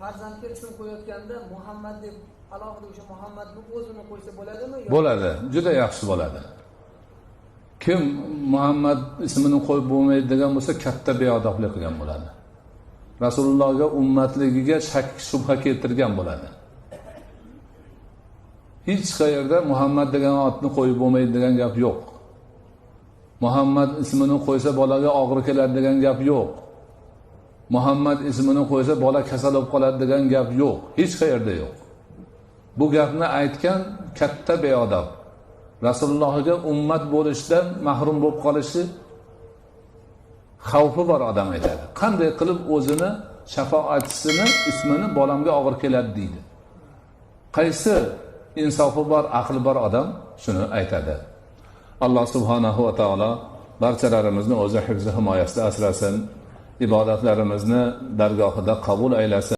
farzandga ism qo'yayotganda Muhammad deb alohida o'sha Muhammadni o'zini qo'ysa bo'ladimi? Bo'ladi, juda yaxshi bo'ladi. Kim Muhammad ismini qo'yib bo'lmaydi degan bo'lsa, katta beodoblik qilgan bo'ladi. Rasulullohga ummatligiga shak shubha keltirgan bo'ladi. Hech qayerda Muhammad degan otni qo'yib bo'lmaydi degan gap yo'q. Muhammad ismini qo'ysa bolaga og'ir keladi degan gap yo'q. Muhammad ismini qo'ysa bola kasal bo'lib qoladi degan gap yo'q. Hech qayerda yo'q. Bu gapni aytgan katta beodob. Rasulullohga ummat bo'lishdan mahrum bo'lib qolishi xavfi bor odam aytadi. Qanday qilib o'zini shafoatchisini ismini bolamga og'ir keladi deydi. Qaysi insofi bor, aqli bor odam shuni aytadi. Alloh subhanahu va taolo barchalarimizni o'zi hifzi himoyasida asrasin, ibodatlarimizni dargohida qabul aylasin.